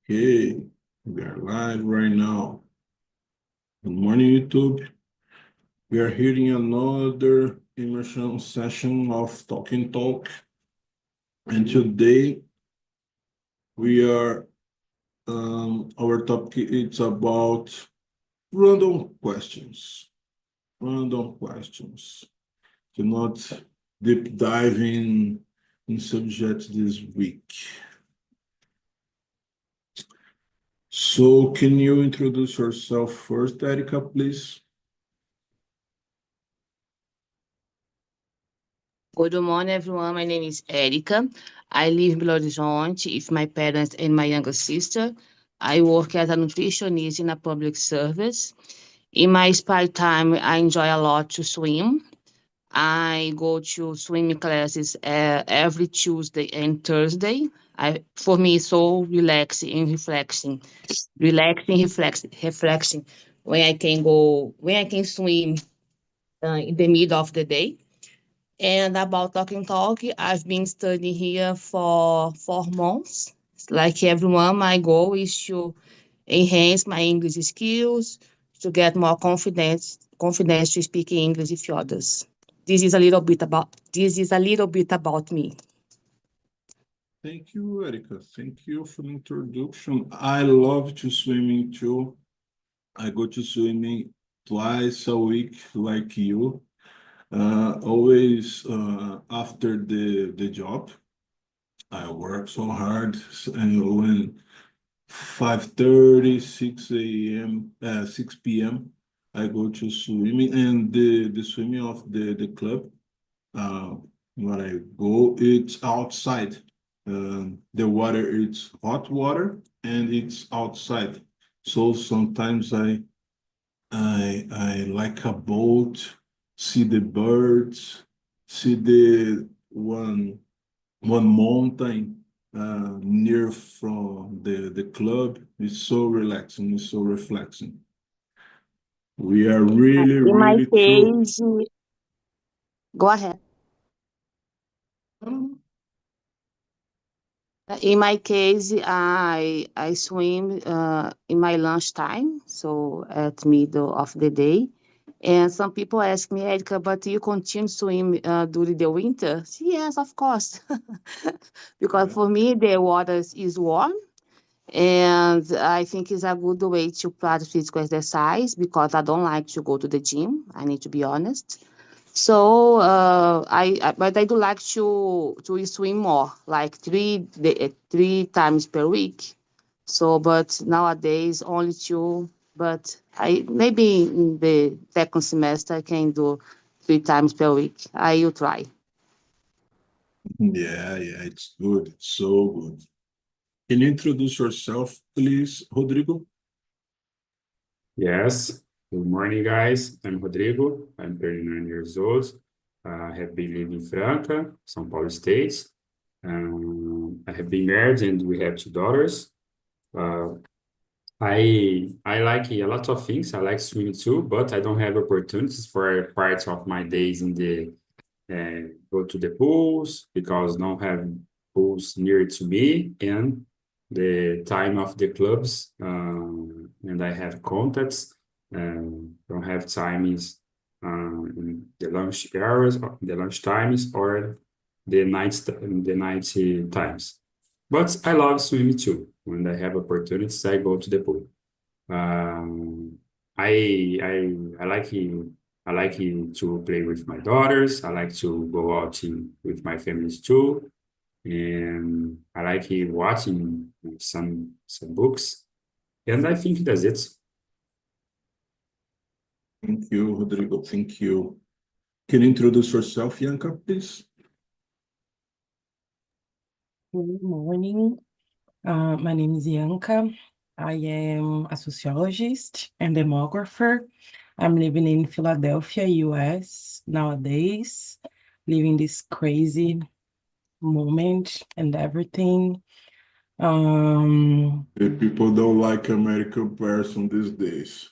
Okay, we are live right now. Good morning, YouTube. We are hearing another immersion session of Talking Talk. And today we are, our topic is about random questions. Random questions. To not deep diving in subject this week. So can you introduce yourself first, Erica, please? Good morning, everyone. My name is Erica. I live in Belo Horizonte with my parents and my younger sister. I work as a nutritionist in a public service. In my spare time, I enjoy a lot to swim. I go to swimming classes every Tuesday and Thursday. For me, it's so relaxing and reflecting when I can swim in the middle of the day. And about Talking Talk, I've been studying here for 4 months. Like everyone, my goal is to enhance my English skills, to get more confidence to speak English with others. This is a little bit about me. Thank you, Erica. Thank you for the introduction. I love to swimming too. I go to swimming twice a week, like you. Always after the job. I work so hard, and when 5:30, 6 a.m., 6 p.m., I go to swimming, and the swimming of the club. Uh, when I go, it's outside. The water it's hot water and it's outside. So sometimes I like a boat, see the birds, see the one mountain near from the club. It's so relaxing, it's so refreshing. We are really, In my really true. case, go ahead. Um, In my case, I swim in my lunchtime, so at middle of the day. And some people ask me, Erica, but you continue swim during the winter? Yes, of course, because yeah. for me the water is warm, and I think it's a good way to practice physical exercise because I don't like to go to the gym. I need to be honest. So but I do like to swim more, like 3 times per week. So, but nowadays only two. But I maybe in the second semester I can do 3 times per week. I will try. Yeah, it's good. It's so good. Can you introduce yourself, please, Rodrigo? Yes. Good morning, guys. I'm Rodrigo. I'm 39 years old. I have been living in Franca, São Paulo State. I have been married and we have two daughters. Uh, I like a lot of things. I like swimming too, but I don't have opportunities for parts of my days in the go to the pools because don't have pools near to me and the time of the clubs and I have contacts don't have timings in the lunch hours, the lunch times or the night times. But I love swimming too. When I have opportunities, I go to the pool. Um, I like to play with my daughters. I like to go out with my families too, and I like watching some books. And I think that's it. Thank you, Rodrigo. Thank you. Can you introduce yourself, Bianca, please? Good morning. My name is Bianca. I am a sociologist and demographer. I'm living in Philadelphia, US nowadays, living this crazy moment and everything. The people don't like American person these days.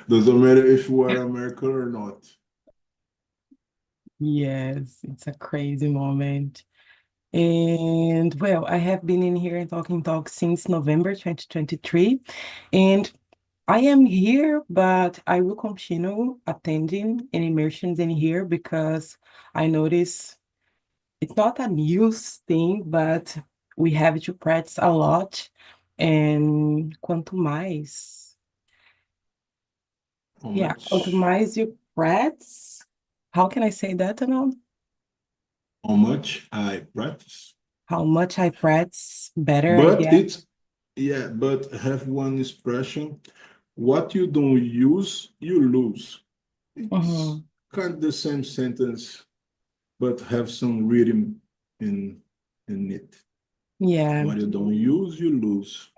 Doesn't matter if you are American or not. Yes, it's a crazy moment. And well, I have been in here in Talking Talk since November 2023, and I am here, but I will continue attending an immersions in here because I notice it's not a news thing, but we have to practice a lot. And quanto mais, How yeah, quanto much? mais you practice, how can I say that, Anand? How much I practice? How much I practice, better I But get. it's, yeah, but have one expression. What you don't use, you lose. It's Mhm. kind of the same sentence, but have some rhythm in it. Yeah, What you don't use, you lose.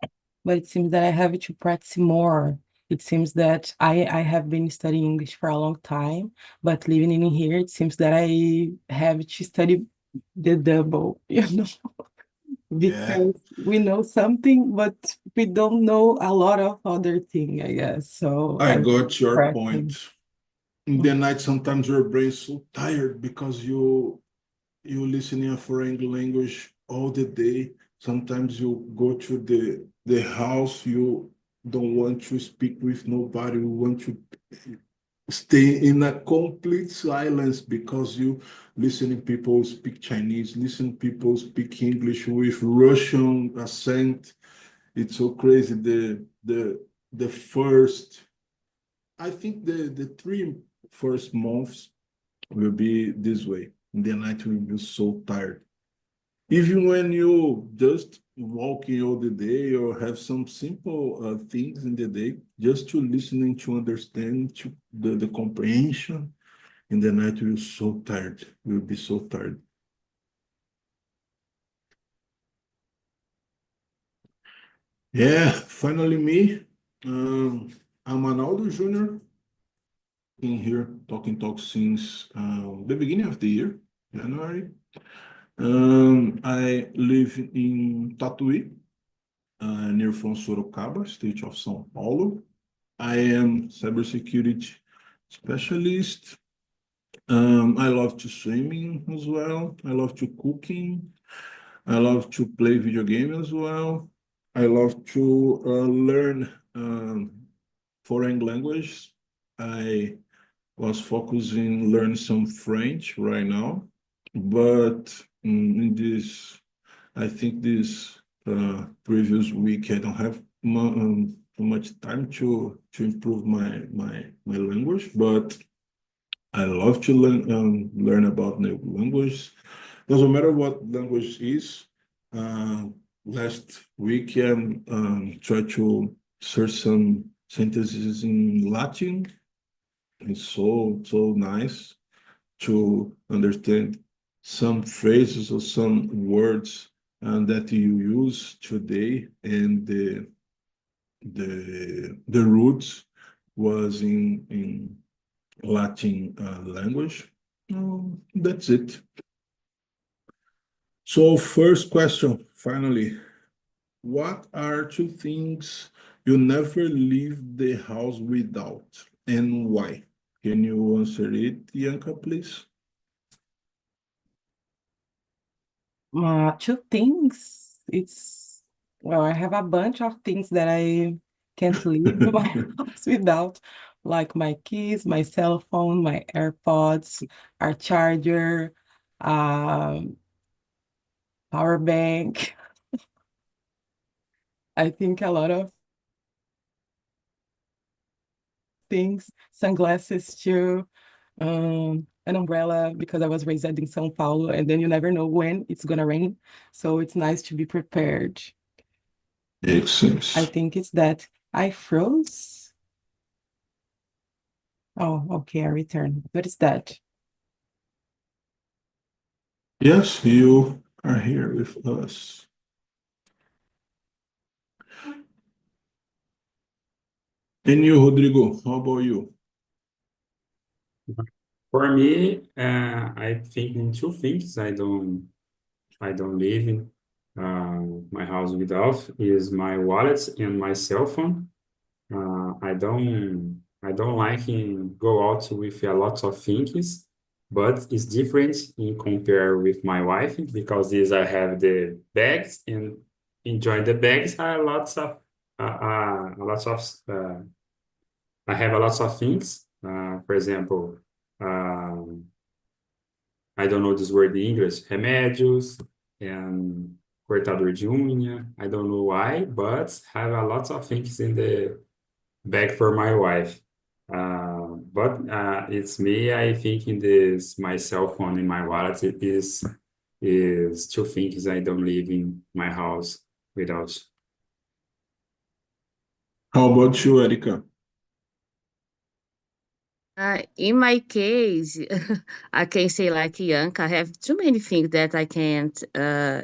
but it seems that I have to practice more. It seems that I have been studying English for a long time, but living in here, it seems that I have to study the double, Yeah, because we know something, but we don't know a lot of other thing, I guess. So I I'm got your practicing. point. In the night, sometimes your brain's so tired because you listening a foreign language all the day. Sometimes you go to the house, you don't want to speak with nobody. You want to stay in a complete silence because you listening people speak Chinese, listen people speak English with Russian accent. It's so crazy. The first, I think the 3 first months will be this way. In the night will be so tired. Even when you just walking all the day or have some simple things in the day, just to listening to understand to the comprehension in the night will so tired. Will be so tired. Yeah, finally me. Um, I'm an Aldo Junior in here talking talk since the beginning of the year, January. I live in Tatuí, near from Sorocaba, state of São Paulo. I am cybersecurity specialist. I love to swimming as well. I love to cooking. I love to play video game as well. I love to learn foreign language. I was focusing learn some French right now, but in this, I think this previous week I don't have too much time to improve my language, but I love to learn about new language. Doesn't matter what language is. Uh, Last week I tried to search some sentences in Latin. It's so nice to understand some phrases or some words that you use today, and the roots was in Latin language. That's it. So first question, finally, what are 2 things you never leave the house without, and why? Can you answer it, Bianca, please? 2 things. Well, I have a bunch of things that I can't leave my house without, like my keys, my cell phone, my AirPods, our charger, um, power bank. I think a lot of things, sunglasses too, an umbrella because I was raised in São Paulo, and then you never know when it's gonna rain, so it's nice to be prepared. Makes I sense. think it's that I froze. Oh, okay, I returned. What is that? Yes, you are here with us. And you, Rodrigo, how about you? For me, I think in 2 things I don't live in my house without is my wallet and my cell phone. I don't like go out with a lot of things, but it's different in compare with my wife because this I have the bags and enjoying the bags are lots of I have a lot of things. For example, I don't know this word in English, remédios and cortador de unha. I don't know why, but have a lot of things in the bag for my wife. But it's me, I think in this, my cell phone and my wallet is two things I don't leave in my house without. How about you, Erica? In my case, I can say like Yanka, I have too many things that I can't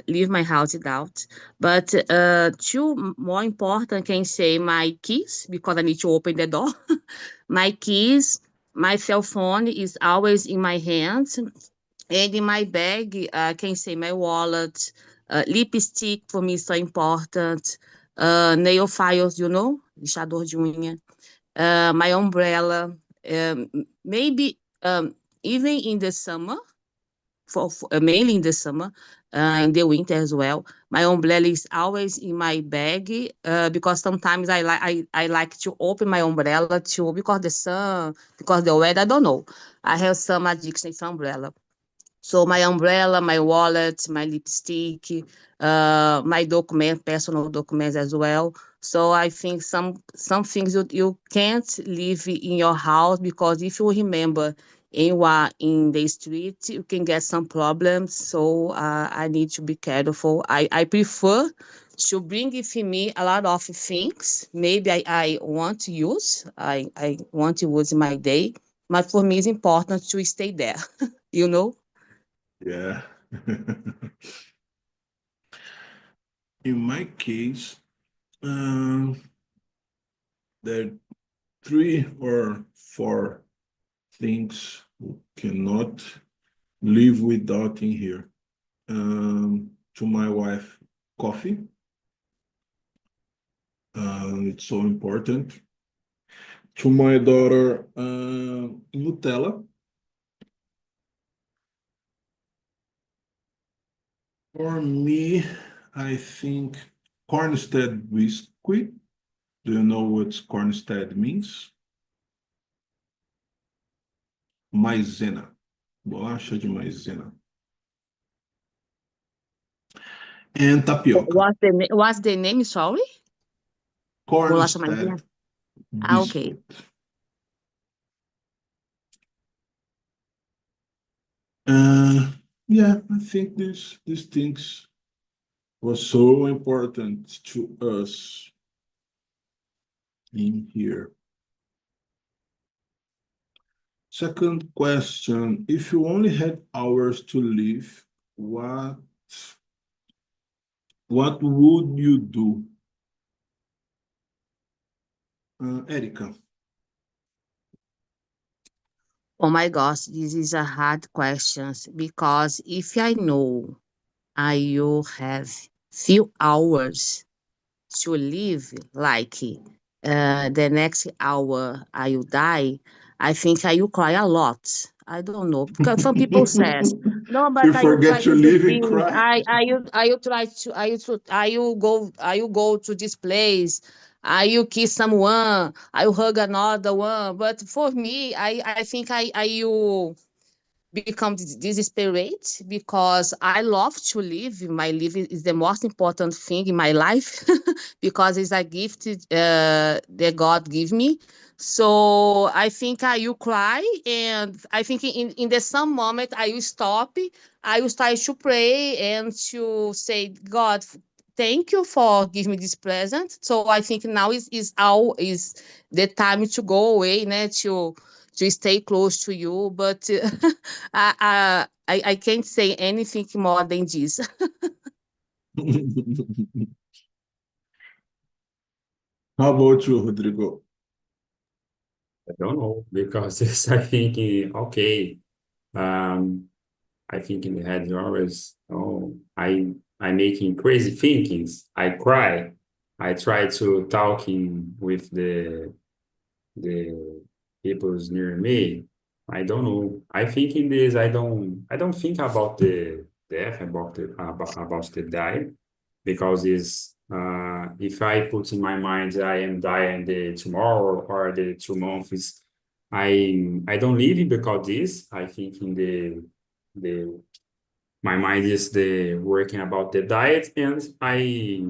leave my house without. But two more important can say my keys because I need to open the door. My keys, my cell phone is always in my hands. And in my bag, I can say my wallet, lipstick for me is so important, nail files, lixador de unha, my umbrella, maybe even in the summer, mainly in the summer, in the winter as well. My umbrella is always in my bag because sometimes I like to open my umbrella to because the sun, because the weather. I don't know. I have some addiction to umbrella. So my umbrella, my wallet, my lipstick, my personal documents as well. So I think some things you can't leave in your house because if you remember and you are in the street, you can get some problems. So I need to be careful. I prefer to bring with me a lot of things. Maybe I want to use. I want to use in my day. But for me, it's important to stay there, you know? Yeah. In my case, there are 3 or 4 things we cannot live without in here. To my wife, coffee. It's so important. To my daughter, Nutella. For me, I think cornstarch biscuit. Do you know what cornstarch means? Maizena. Bolacha de maizena. And tapioca. What's the name? Sorry? Bolacha maisena. Cornstarch Okay. biscuit. Yeah, I think these things were so important to us in here. Second question, if you only had hours to live, what would you do? Erica. Oh my gosh, this is a hard question because if I know I will have few hours to live, like the next hour I will die, I think I will cry a lot. I don't know because some people says no, You but I will forget try to to do live and this. cry? I will try to I will go to this place. I will kiss someone. I will hug another one. But for me, I think I will become desperate because I love to live. My living is the most important thing in my life because it's a gift that God give me. So I think I will cry, and I think in the some moment I will stop. I will start to pray and to say, God, thank you for giving me this present. So I think now is the time to go away, né, to stay close to you. But I can't say anything more than this. How about you, Rodrigo? I don't know because it's, I think, okay. I think in the head you always, oh, I making crazy thinkings. I cry. I try to talking with the peoples near me. I don't know. I think in this, I don't think about the death, about the die, because is if I put in my mind I am dying the tomorrow or the 2 months, I don't live it because this. I think in the my mind is the working about the diet, and I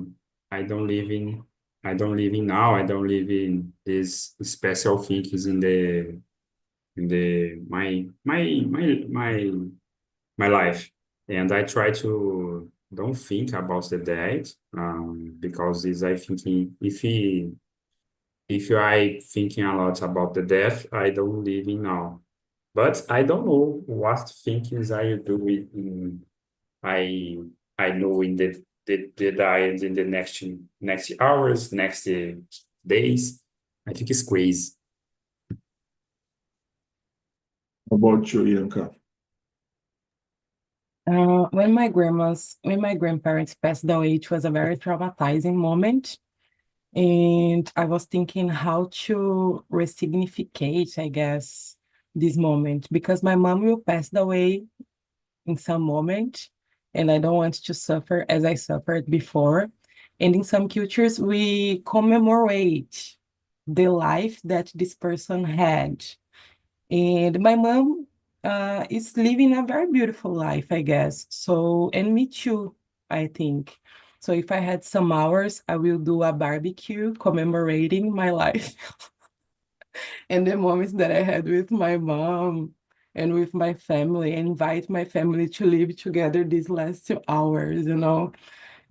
don't live in I don't live in now. I don't live in these special things in the my life, and I try to don't think about the diet, because is I thinking if I thinking a lot about the death, I don't live in now. But I don't know what thinkings I do in I I know in the diet in the next hours, next days. I think it's crazy. How about you, Yanka? When my grandparents passed away, it was a very traumatizing moment. And I was thinking how to resignificate, I guess, this moment because my mom will pass away in some moment, and I don't want to suffer as I suffered before. And in some cultures, we commemorate the life that this person had. And my mom is living a very beautiful life, I guess. So, and me too, I think. So if I had some hours, I will do a barbecue commemorating my life and the moments that I had with my mom and with my family, and invite my family to live together these last 2 hours,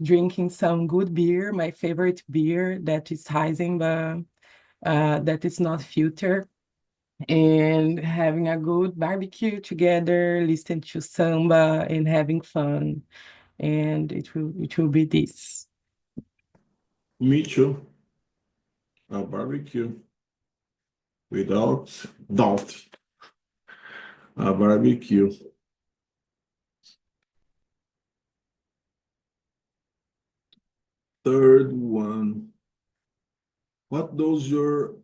drinking some good beer, my favorite beer that is Heisenberg, that is not filtered, and having a good barbecue together, listening to samba and having fun. And it will be this. Me too. A barbecue. Without doubt. A barbecue. Third one. What does your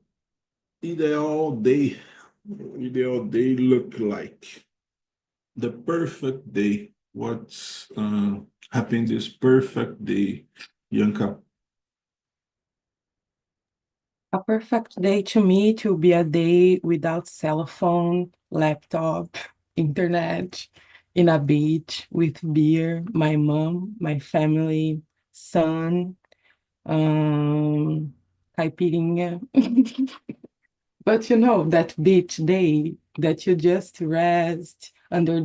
ideal day look like? The perfect day. What's happened this perfect day, Yanka? A perfect day to me to be a day without cell phone, laptop, internet, in a beach with beer, my mom, my family, sun, caipirinha. But that beach day that you just rest under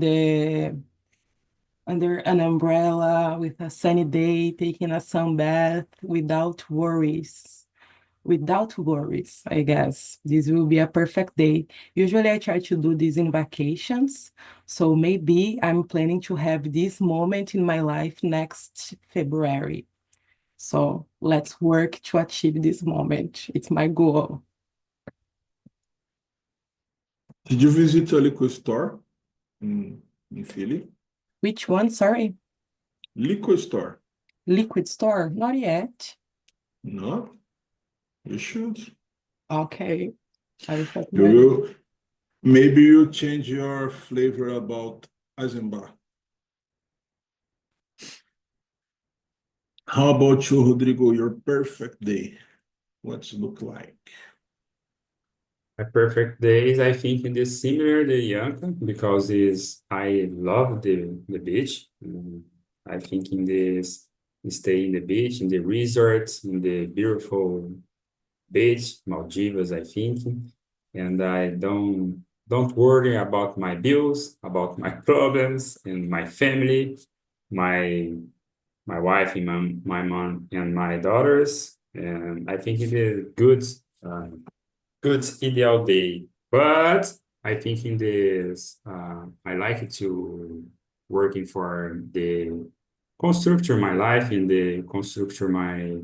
an umbrella with a sunny day, taking a sun bath without worries. Without worries, I guess. This will be a perfect day. Usually I try to do this in vacations. So maybe I'm planning to have this moment in my life next February. So let's work to achieve this moment. It's my goal. Did you visit a liquor store in Philly? Which one? Sorry. Liquor store? Liquid store? Not yet. No? You should. Okay. I will check You my will. Maybe you change your flavor about Eisenbach. How about you, Rodrigo? Your perfect day. What's it look like? A perfect day is I think in the similar the Yanka because is I love the beach. I think in this stay in the beach, in the resort, in the beautiful beach, Maldives, I think, and I don't worry about my bills, about my problems, and my family, my my wife and my mom and my daughters. And I think it is good ideal day. But I think in this, I like it to working for the constructor my life and the constructor my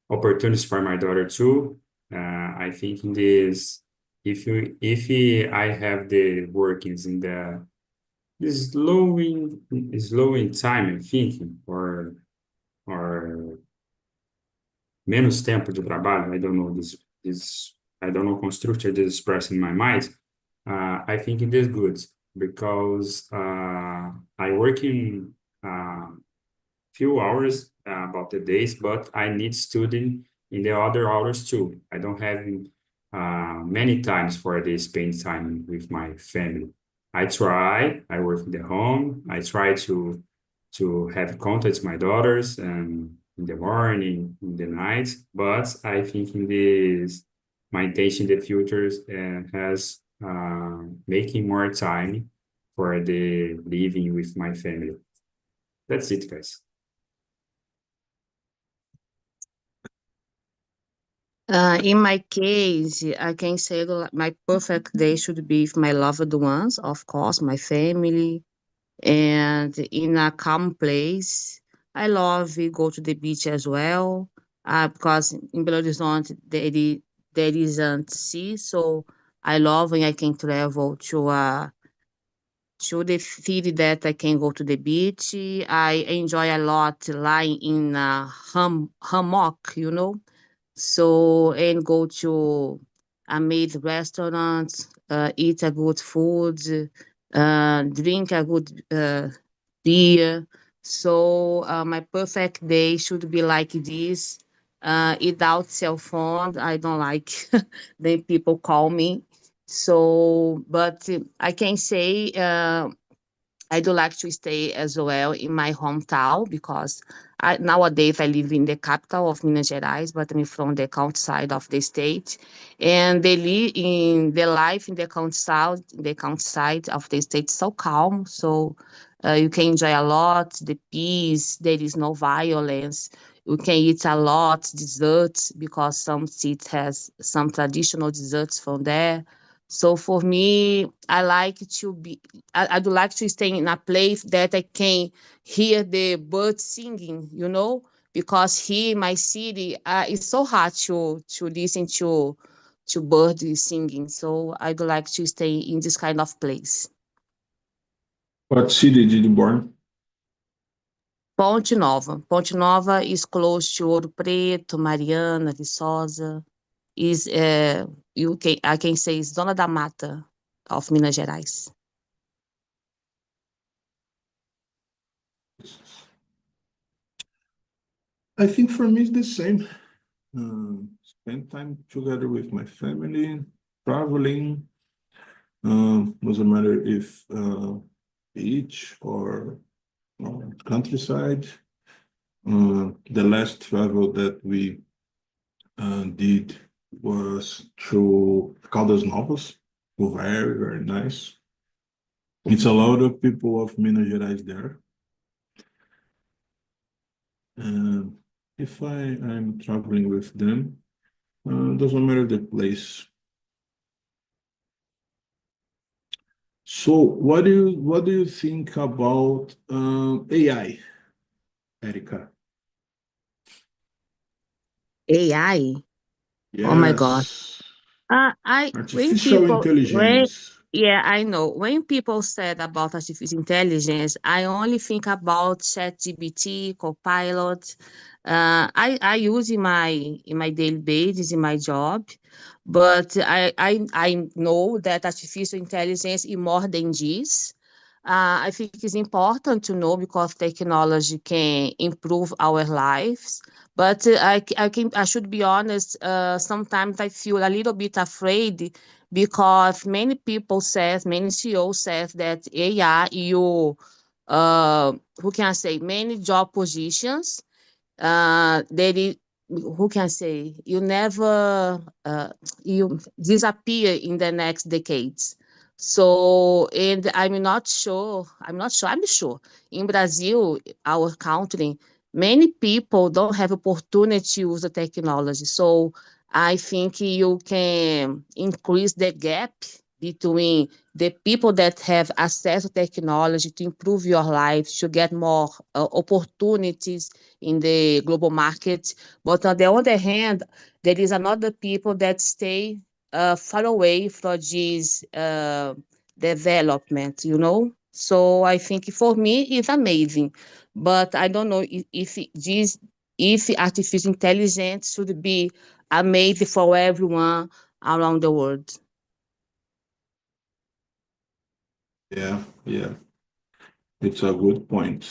opportunities for my daughter too. I think in this, if I have the workings in the slowing time, I think, or menos tempo de trabalho. I don't know this I don't know constructor this express in my mind, I think it is good because I work in few hours about the days, but I need studying in the other hours too. I don't have many times for the spend time with my family. I work in the home. I try to have contact with my daughters and in the morning, in the night. But I think in this, my intention in the future has making more time for the living with my family. That's it, guys. In my case, I can say that my perfect day should be with my loved ones, of course, my family, and in a calm place. I love to go to the beach as well, because in Belo Horizonte there isn't sea, so I love when I can travel to the city that I can go to the beach. I enjoy a lot lying in a hammock, so and go to amazing restaurants, eat a good food, drink a good beer. So my perfect day should be like this. Without cell phone, I don't like then people call me. So, but I can say I do like to stay as well in my hometown because nowadays I live in the capital of Minas Gerais, but I'm from the countryside of the state. And the life in the countryside of the state is so calm. So you can enjoy a lot, the peace, there is no violence. You can eat a lot desserts because some cities has some traditional desserts from there. So for me, I do like to stay in a place that I can hear the birds singing, because here in my city, it's so hard to listen to birds singing. So I do like to stay in this kind of place. What city did you born? Ponte Nova. Ponte Nova is close to Ouro Preto, Mariana, Viçosa. I can say it's Zona da Mata of Minas Gerais. I think for me it's the same. Spend time together with my family, traveling. Doesn't matter if beach or countryside. The last travel that we did was to Caldas Novas. Very, very nice. It's a lot of people of Minas Gerais there. If I'm traveling with them, doesn't matter the place. So what do you think about AI, Erica? AI. Oh my God. Yes, I when artificial people when intelligence. Yeah, I know. When people said about artificial intelligence, I only think about ChatGPT, Copilot. I use in my daily basis in my job, but I know that artificial intelligence is more than this. I think it's important to know because technology can improve our lives. But I should be honest. Sometimes I feel a little bit afraid because many CEOs says that AI, who can I say, many job positions, there is, who can say, you disappear in the next decades. So, and I'm sure in Brazil, our country, many people don't have opportunity to use the technology. So I think you can increase the gap between the people that have access to technology to improve your life, to get more opportunities in the global market. But on the other hand, there is another people that stay far away from this development. So I think for me it's amazing, but I don't know if artificial intelligence should be amazing for everyone around the world. Yeah, yeah, it's a good point.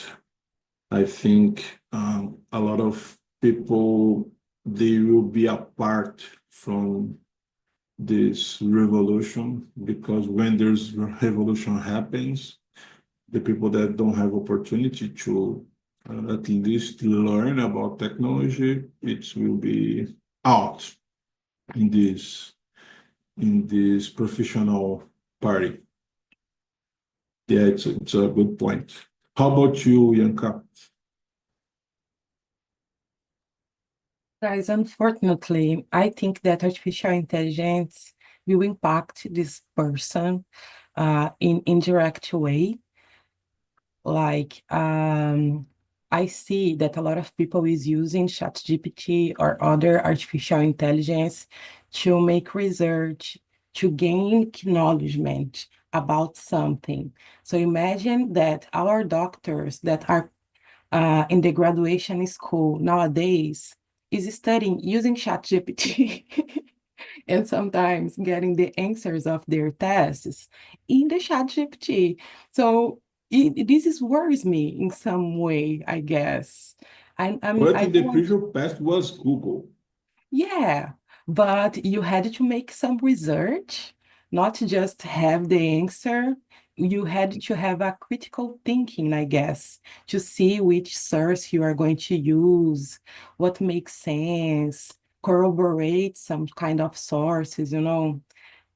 I think a lot of people, they will be apart from this revolution, because when there's revolution happens, the people that don't have opportunity to at least learn about technology, it will be out in this professional party. Yeah, it's a good point. How about you, Yanka? Guys, unfortunately, I think that artificial intelligence will impact this person in indirect way. Like, I see that a lot of people is using ChatGPT or other artificial intelligence to make research, to gain acknowledgement about something. So imagine that our doctors that are in the graduation school nowadays is studying using ChatGPT and sometimes getting the answers of their tests in the ChatGPT. So this is worries me in some way, I guess. But I in don't the want. previous past was Google. Yeah, but you had to make some research, not just have the answer. You had to have a critical thinking, I guess, to see which source you are going to use, what makes sense, corroborate some kind of sources, you know.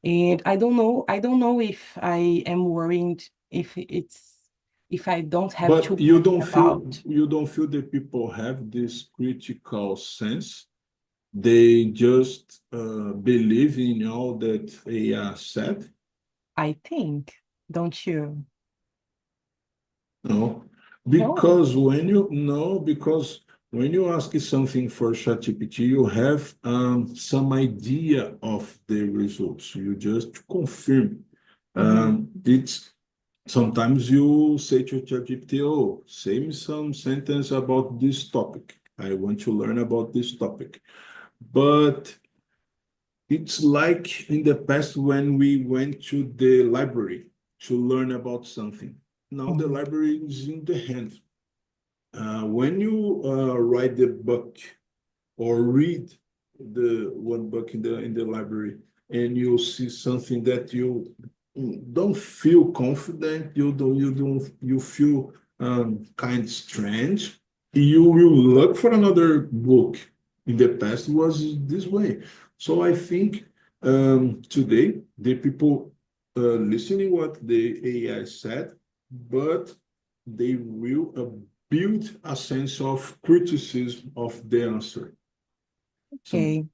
And I don't know if I am worried if I don't have to But you worry don't feel about. you don't feel that people have this critical sense. They just believe in all that AI said. I think, don't you? No, No. because when you ask something for ChatGPT, you have some idea of the results. You just confirm. Mhm. It's sometimes you say to ChatGPT, "Oh, say me some sentence about this topic. I want to learn about this topic." But it's like in the past when we went to the library to learn about something. Now the Mhm. library is in the hand. When you write the book or read the one book in the library, and you see something that you don't feel confident, you feel kind of strange, you will look for another book. In the past, it was this way. So I think today the people listening what the AI said, but they will build a sense of criticism of the answer. So Okay.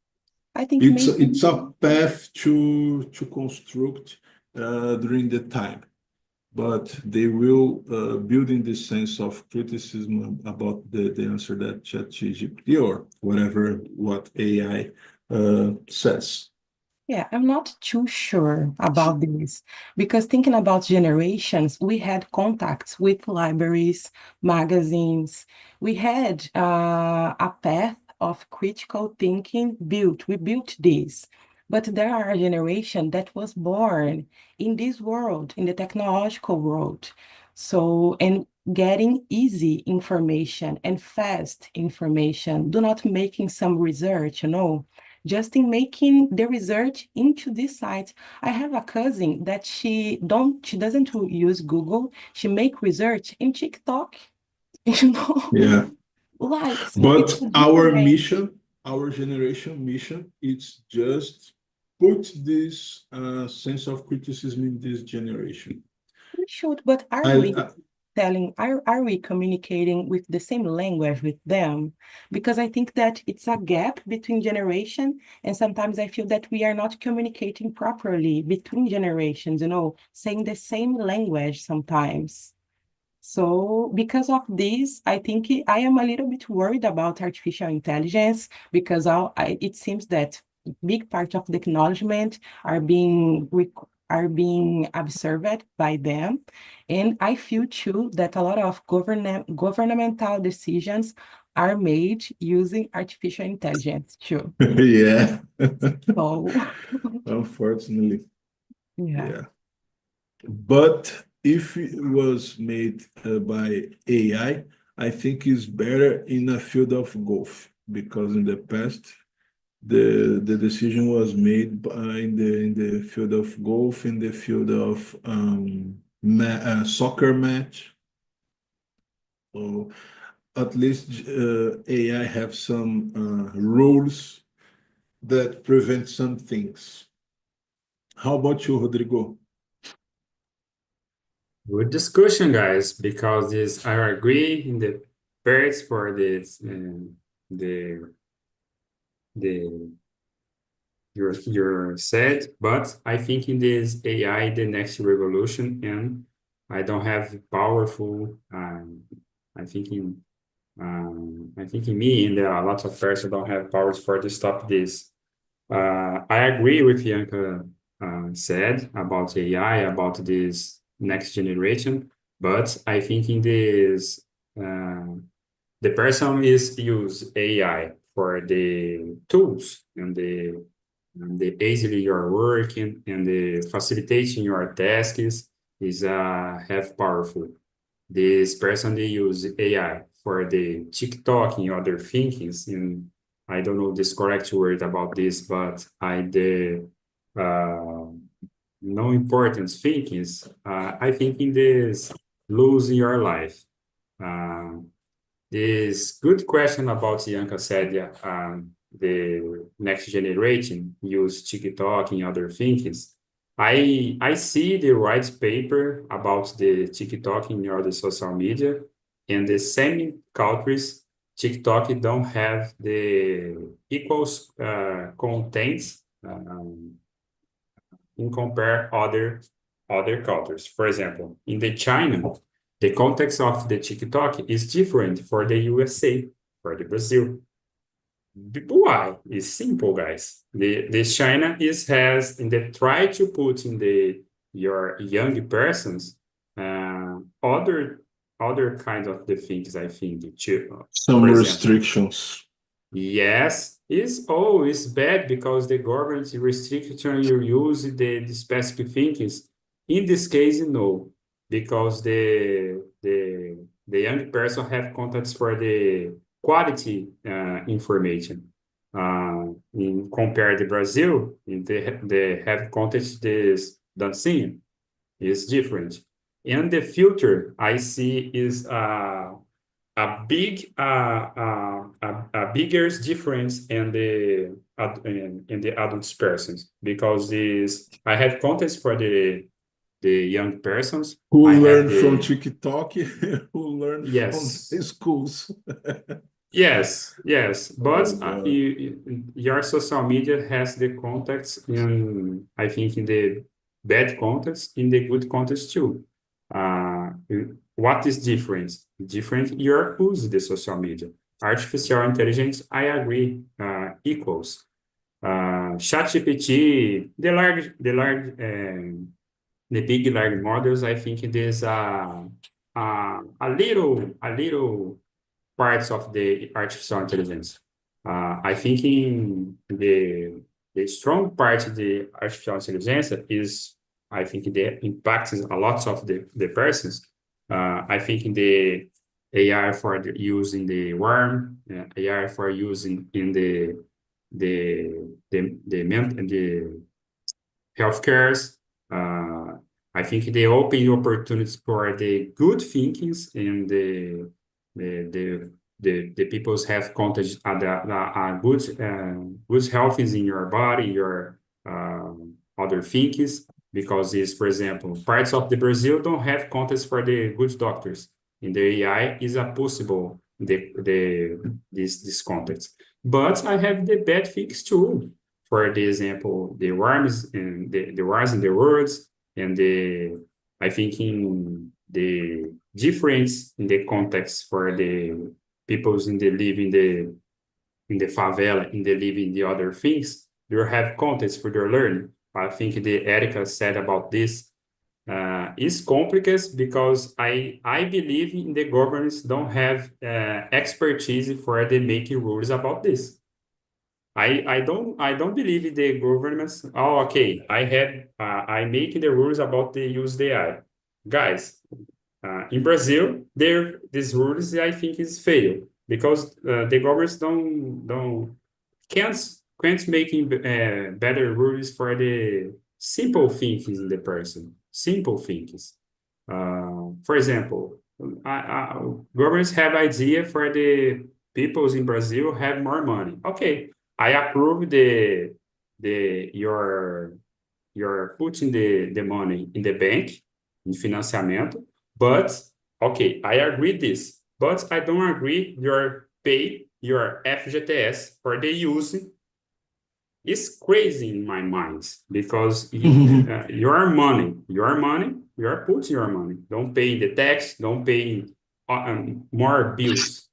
I think maybe, it's a path to construct during the time, but they will build in this sense of criticism about the answer that ChatGPT or whatever what AI says. yeah, I'm not too sure about this because thinking about generations, we had contacts with libraries, magazines. We had a path of critical thinking built. We built this. But there are a generation that was born in this world, in the technological world. So, and getting easy information and fast information, do not making some research, you know, just in making the research into this site. I have a cousin that she doesn't use Google. She make research in TikTok, you know, Yeah, like so it's but a different. our generation mission, it's just put this sense of criticism in this generation. We should, but are we I are we communicating with the same language with them? Because I think that it's a gap between generation, and sometimes I feel that we are not communicating properly between generations, you know, saying the same language sometimes. So because of this, I think I am a little bit worried about artificial intelligence because it seems that big part of the acknowledgement are being observed by them. And I feel too that a lot of governmental decisions are made using artificial intelligence too. yeah, So unfortunately, yeah. yeah. But if it was made by AI, I think it's better in the field of golf because in the past the decision was made in the field of golf, in the field of soccer match. So at least AI have some rules that prevent some things. How about you, Rodrigo? Good discussion, guys, because this I agree in the parts for this the the your said, but I think in this AI the next revolution, and I don't have powerful. I think in I think in me and there are lots of persons don't have powers for to stop this. I agree with Bianca said about AI, about this next generation, but I think in this, the person is use AI for the tools and the easily you're working and the facilitating your tasks is have powerful. This person they use AI for the TikTok and other thinkings and I don't know this correct word about this, but the uh, no importance thinkings. I think in this losing your life. Uh, this good question about Bianca said, yeah, the next generation use TikTok and other thinkings. I see the white paper about the TikTok and other social media, and the same countries TikTok don't have the equals contents in compare other cultures. For example, in the China, the context of the TikTok is different for the USA, for the Brazil. Why? It's simple, guys. The China is has and they try to put in the your young persons other kind of the things I think too. Some For example, restrictions. yes, it's bad because the government restriction you use the specific things. In this case, no, because the young person have contacts for the quality information. In compare the Brazil, they have contacts this dancing is different. And the filter I see is a big a bigger difference in in the adult persons because this I have contents for the young persons. Who I have learn from the TikTok, who learn from the yes. schools. Yes, but Oh, God. your social media has the contacts in, I think, in the bad context, in the good context too. Uh, what is different? Different, your use the social media. Artificial intelligence, I agree, equals. ChatGPT, the big large models, I think there's a little parts of the artificial intelligence. I think in the strong part of the artificial intelligence is, I think the impacts a lot of the persons. I think in the AI for the use in the worm, AI for using in the healthcares. Uh, I think they open opportunities for the good thinkings and the people's have contact good health is in your body, your other thinkings, because is, for example, parts of the Brazil don't have contacts for the good doctors. In the AI is a possible this context. But I have the bad things too. For the example, the worms and the worms in the words and the I think in the difference in the context for the peoples in the live in the favela, in the live in the other things, they have context for their learning. I think the Erica said about this is complicated because I believe in the governments don't have expertise for the making rules about this. I don't believe in the governments. Oh, okay. I make the rules about the use the AI. guys, in Brazil, these rules I think is fail because the governments can't making better rules for the simple things in the person, simple things. For example, governments have idea for the peoples in Brazil have more money. Okay, I approve you're putting the money in the bank, in financiamento, but okay, I agree this, but I don't agree your pay your FGTS for the use. It's crazy in my mind because your money, you're putting your money. Don't pay the tax, don't pay more bills.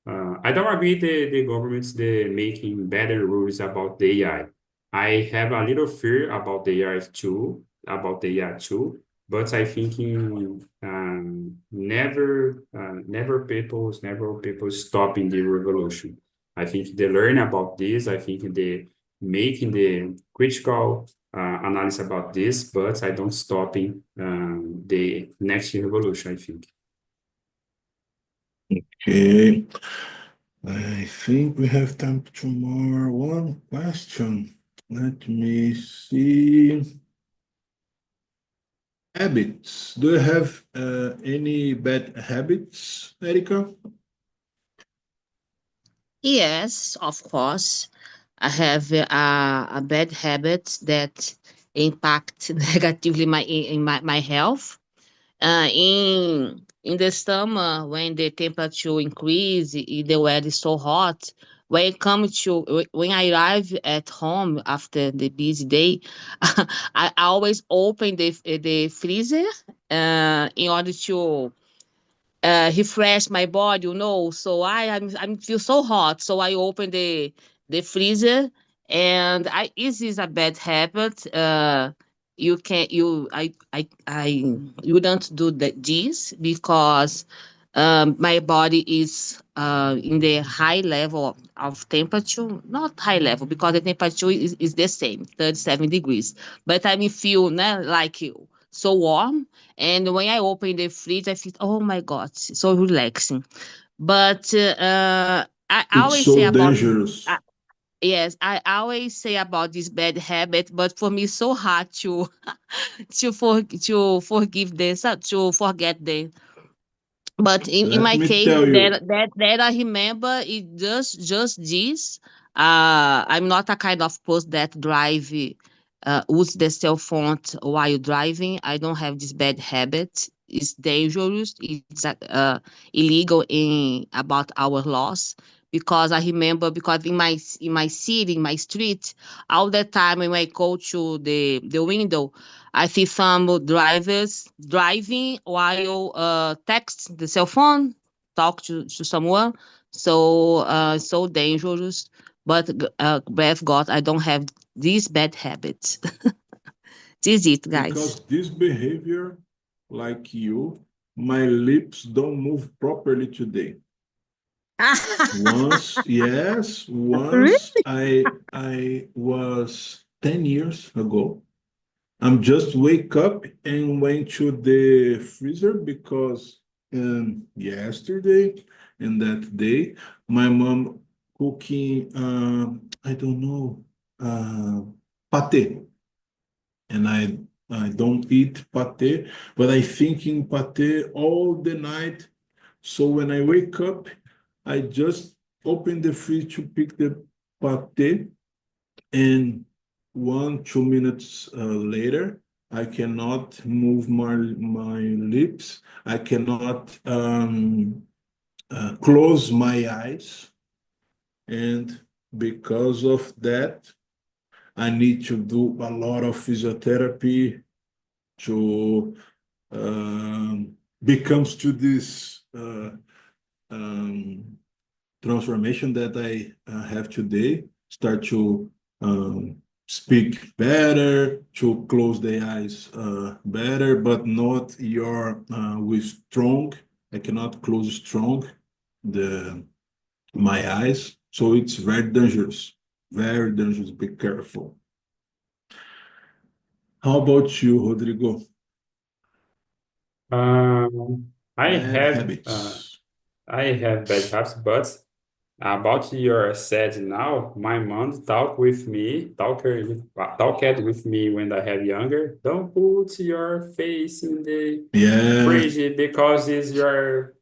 I don't agree the government's making better rules about the AI. I have a little fear about the AI too, but I think never people stopping the revolution. I think they learn about this. I think they making the critical analysis about this, but I don't stopping the next revolution, I think. Okay. I think we have time for two more. One question. Let me see. Habits. Do you have any bad habits, Erika? Yes, of course. I have a bad habit that impact negatively my health. In the summer, when the temperature increase, the weather is so hot. When I arrive at home after the busy day, I always open the freezer in order to refresh my body, So I'm feel so hot. So I open the freezer, and I this is a bad habit. You can you I you don't do this because my body is in the high level of temperature, not high level because the temperature is the same, 37 degrees. But I feel like so warm, and when I open the fridge, I feel, oh my God, so relaxing. But I It's always say so about dangerous. yes, I always say about this bad habit. But for me, it's so hard to to forgive them, to forget them. But in Let my me case, tell you. that I remember is just this. I'm not a kind of person that use the cell phone while driving. I don't have this bad habit. It's dangerous. It's illegal in about our laws. Because I remember, because in my city, in my street, all the time when I go to the window, I see some drivers driving while text the cell phone, talk to someone. So so dangerous. But bless God, I don't have these bad habits. This is it, guys. Because this behavior, like you, my lips don't move properly today. Yes, Really? once I was 10 years ago. I'm just wake up and went to the freezer because yesterday and that day my mom cooking I don't know uh, pate, and I don't eat pate, but I think in pate all the night. So when I wake up, I just open the fridge to pick the pate, and 1 2 minutes later, I cannot move my lips. I cannot close my eyes, and because of that, I need to do a lot of physiotherapy to becomes to this um, transformation that I have today. Start to speak better, to close the eyes better, but not your with strong. I cannot close strong the my eyes, so it's very dangerous. Very dangerous. Be careful. How about you, Rodrigo? I Bad have habits. bad habits, but about your said now, my mom talked with me when I have younger. Don't put your face in the Yeah. fridge because your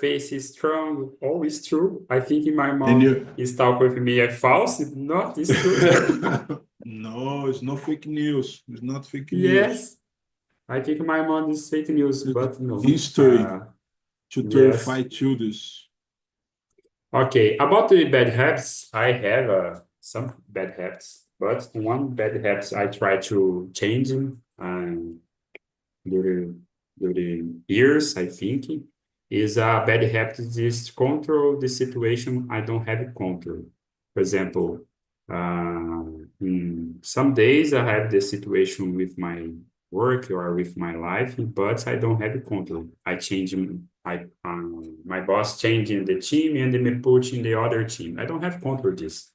face is strong. Oh, it's true. I think my And mom you. is talk with me a false. It's not, it's true. No, it's not fake news. It's not fake news. Yes, I think my mom is fake news, It's but no. history to Yes. terrify children. Okay, about the bad habits, I have some bad habits, but one bad habit I try to change during during years, I think, is a bad habit is to control the situation I don't have control. For example, some days I have the situation with my work or with my life, but I don't have control. I change my boss changing the team and me putting the other team. I don't have control this.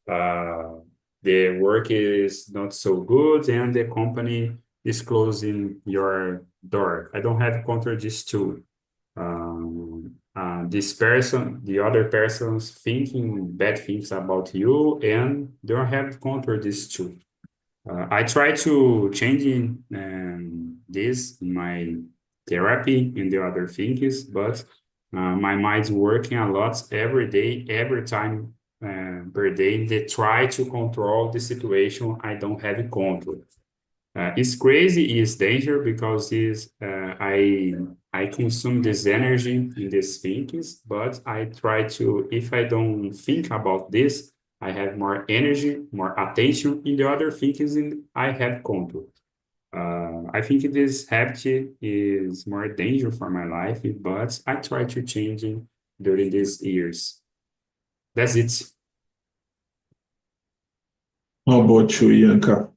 Uh, the work is not so good and the company is closing your door. I don't have control this too. This person, the other person's thinking bad things about you and don't have control this too. I try to changing this in my therapy and the other things, but my mind's working a lot every day, every time per day. They try to control the situation I don't have control. It's crazy, it's danger because I consume this energy in these thinkings, but I try to, if I don't think about this, I have more energy, more attention in the other thinkings, and I have control. I think this habit is more danger for my life, but I try to change it during these years. That's it. How about you, Yanka?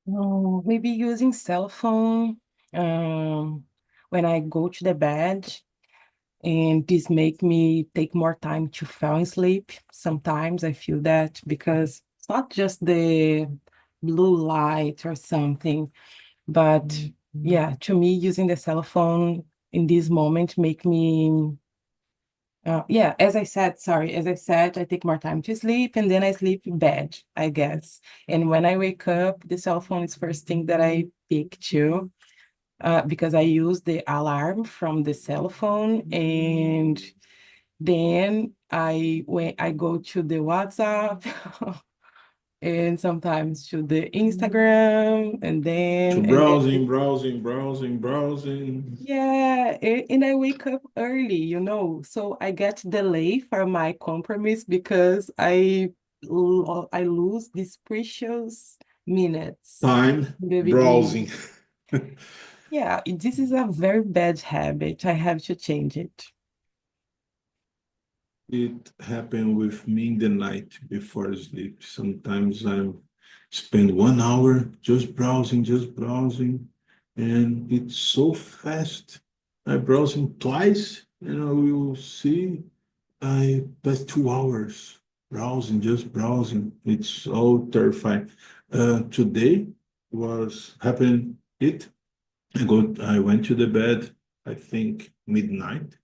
Maybe using cell phone when I go to the bed, and this make me take more time to fall asleep. Sometimes I feel that because it's not just the blue light or something, but yeah, to me, using the cell phone in this moment make me yeah, as I said, I take more time to sleep and then I sleep bad, I guess. And when I wake up, the cell phone is first thing that I pick too, because I use the alarm from the cell phone, and then when I go to the WhatsApp and sometimes to the Instagram, and To then browsing. yeah, and I wake up early, so I get delay for my compromise because I lose these precious minutes Time in the beginning. browsing. Yeah, this is a very bad habit. I have to change it. It happened with me in the night before sleep. Sometimes I spend 1 hour just browsing, and it's so fast. I browsing twice, and I will see I passed 2 hours browsing, just browsing. It's so terrifying. Today was happening. I went to the bed, I think midnight,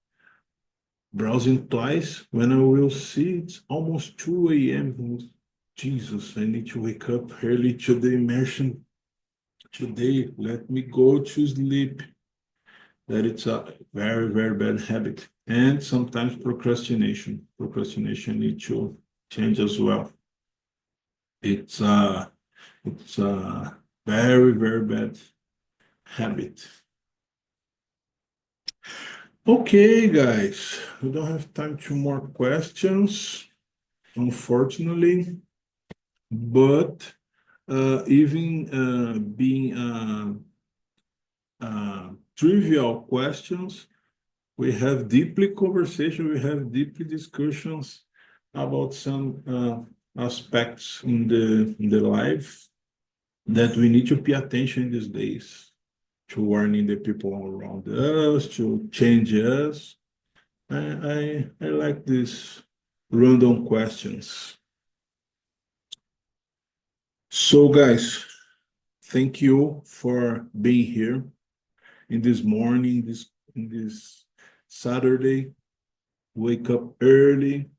browsing twice. When I will see, it's almost 2 a.m. Jesus, I need to wake up early to the immersion today. Let me go to sleep. That it's a very, very bad habit. And sometimes procrastination. Procrastination need to change as well. It's a very, very bad habit. Okay, guys, we don't have time to more questions, unfortunately, but even being trivial questions, we have deeply conversation, we have deeply discussions about some aspects in the life that we need to pay attention these days, to warning the people around us, to change us. I like these random questions. So, guys, thank you for being here in this morning, in this Saturday. Wake up early,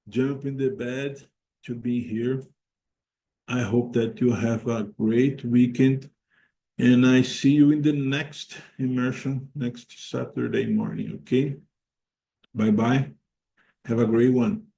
jump in the bed to be here. I hope that you have a great weekend, and I see you in the next immersion next Saturday morning, okay? Bye-bye. Have a great one.